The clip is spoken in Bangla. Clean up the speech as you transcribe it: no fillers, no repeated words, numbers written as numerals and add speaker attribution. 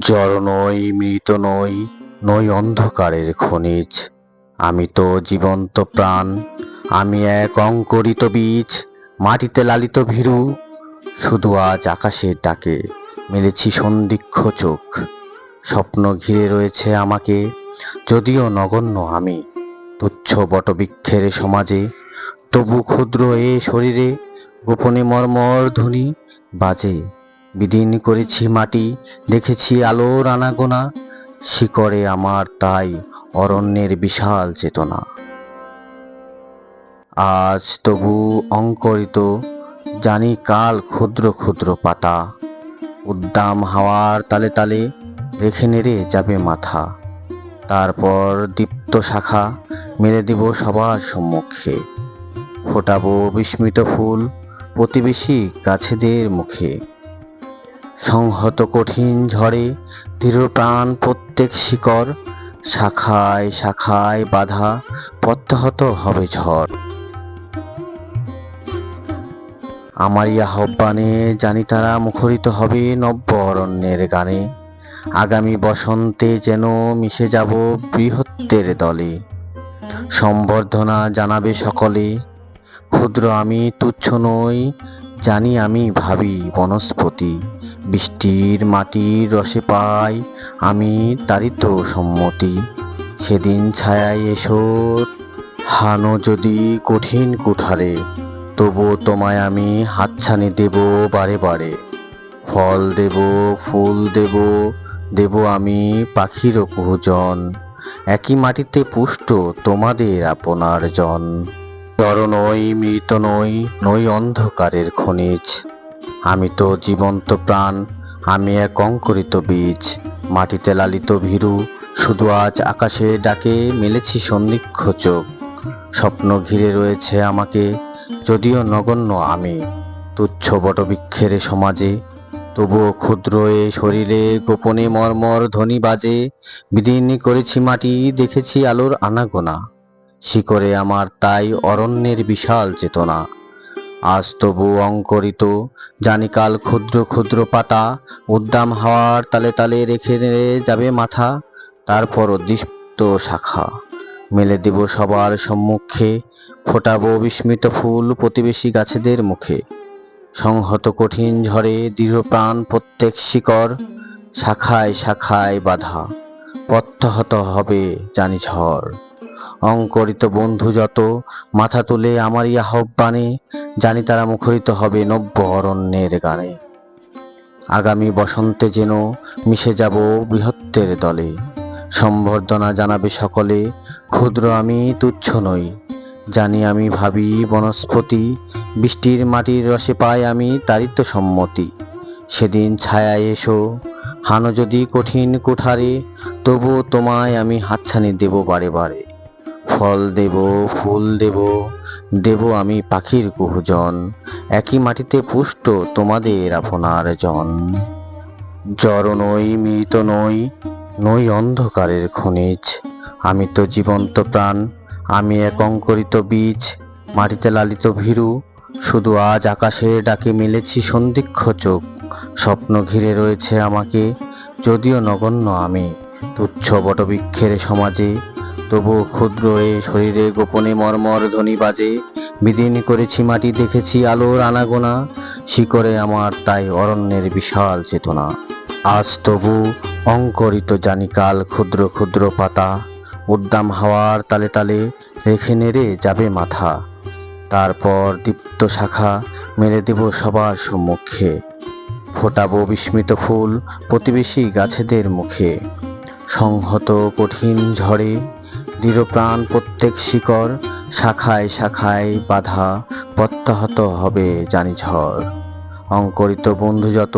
Speaker 1: জড় নই, মৃত নই, নই অন্ধকারের খনিজ। আমি তো জীবন্ত প্রাণ, আমি এক অঙ্কুরিত বীজ, মাটিতে লালিত ভীরু। শুধু আজ আকাশের ডাকে মেলেছি সন্দিগ্ধ চোখ। স্বপ্ন ঘিরে রয়েছে আমাকে, যদিও নগণ্য আমি। তুচ্ছ বটবৃক্ষের সমাজে, তবু ক্ষুদ্র এ শরীরে গোপনে মর্মর ধ্বনি বাজে। বিলীন করেছি মাটি, দেখেছি আলোর আনাগোনা। শিকড়ে আমার তাই অরণ্যের বিশাল চেতনা। আজ তবু অঙ্কুরিত, জানি কাল ক্ষুদ্র ক্ষুদ্র পাতা। উদ্দাম হাওয়ার তালে তালে রেখে নেড়ে যাবে মাথা। তারপর দীপ্ত শাখা মেলে দিব সবার সম্মুখে। ফোটাবো বিস্মিত ফুল প্রতিবেশী গাছেদের মুখে। সংহত কঠিন ঝড়ে দৃঢ়প্রাণ প্রত্যেক শিকড়। শাখায় শাখায় বাধা, প্রত্যাহত হবে ঝড়। আমারই আহ্বানে জানি তারা মুখরিত হবে নব্য অরণ্যের গানে। আগামী বসন্তে যেন মিশে যাব বৃহত্তের দলে। সম্বর্ধনা জানাবে সকলে, ক্ষুদ্র আমি তুচ্ছ নই, জানি আমি ভাবি বনস্পতি। বৃষ্টির মাটির রসে পাই আমি তারই তো সম্মতি। সেদিন ছায়ায় এসো, হানো যদি কঠিন কুঠারে, তবু তোমায় আমি হাতছানি দেব বারে বারে। ফল দেব, ফুল দেব, দেব আমি পাখির কুহুজন। একই মাটিতে পুষ্ট তোমাদের আপনার জন। জড় নই, মৃত নই, নই অন্ধকারের খনিজ। আমি তো জীবন্ত প্রাণ, আমি এক অঙ্কুরিত বীজ, মাটিতে লালিত ভীরু। শুধু আজ আকাশে ডাকে মেলেছি সন্দিগ্ধ চোখ। স্বপ্ন ঘিরে রয়েছে আমাকে, যদিও নগণ্য আমি। তুচ্ছ বটবৃক্ষের সমাজে, তবুও ক্ষুদ্র এ শরীরে গোপনে মর্মর ধ্বনি বাজে। বিলীন করেছি মাটি, দেখেছি আলোর আনাগোনা। শিকড়ে আমার তাই অরণ্যের বিশাল চেতনা। আজ তবু অঙ্কুরিত, জানি কাল ক্ষুদ্র ক্ষুদ্র পাতা। উদ্দাম হাওয়ার তালে তালে রেখে নেড়ে যাবে মাথা। তারপর দীপ্ত শাখা মেলে দেব সবার সম্মুখে। ফোটাবো বিস্মিত ফুল প্রতিবেশী গাছেদের মুখে। সংহত কঠিন ঝড়ে দৃঢ়প্রাণ প্রত্যেক শিকড়। শাখায় শাখায় বাধা, প্রত্যাহত হবে জানি ঝড়। অঙ্কুরিত বন্ধু যত মাথা তুলে আমারই আহ্বানে, জানি তারা মুখরিত হবে নব্য অরণ্যের গানে। আগামী বসন্তে যেন মিশে যাব বৃহত্তের দলে। সম্বর্ধনা জানাবে সকলে, ক্ষুদ্র আমি তুচ্ছ নই, জানি আমি ভাবি বনস্পতি। বৃষ্টির মাটির রসে পাই আমি তারই তো সম্মতি। সেদিন ছায়ায় এসো, হানো যদি কঠিন কুঠারে, তবু তোমায় আমি হাতছানি দেব বারে বারে। ফল দেব, ফুল দেব, দেব আমি পাখির কুহুজন। একই মাটিতে পুষ্ট তোমাদের আপনার জন। জড় নই, মৃত নই, নই অন্ধকারের খনিজ। আমি তো জীবন্ত প্রাণ, আমি এক অঙ্কুরিত বীজ, মাটিতে লালিত ভীরু। শুধু আজ আকাশের ডাকে মেলেছি সন্দিগ্ধ চোখ। স্বপ্ন ঘিরে রয়েছে আমাকে, যদিও নগণ্য আমি। তুচ্ছ বটবৃক্ষের সমাজে, তবুও ক্ষুদ্র এ শরীরে গোপনে মর্মর ধ্বনি বাজে। বিলীন করেছি মাটি, দেখেছি আলোর আনাগোনা। শিকড়ে আমার তাই অরণ্যের বিশাল চেতনা। আজ তবু অঙ্কুরিত, জানি কাল ক্ষুদ্র ক্ষুদ্র পাতা। উদ্দাম হাওয়ার তালে তালে রেখে নেড়ে যাবে মাথা। তারপর দীপ্ত শাখা মেলে দেব সবার সম্মুখে। ফোটাবো বিস্মিত ফুল প্রতিবেশী গাছেদের মুখে। সংহত কঠিন ঝড়ে দৃঢ়প্রাণ প্রত্যেক শিকড়। শাখায় শাখায় বাধা, প্রত্যাহত হবে জানি ঝড়। অঙ্কুরিত বন্ধু যত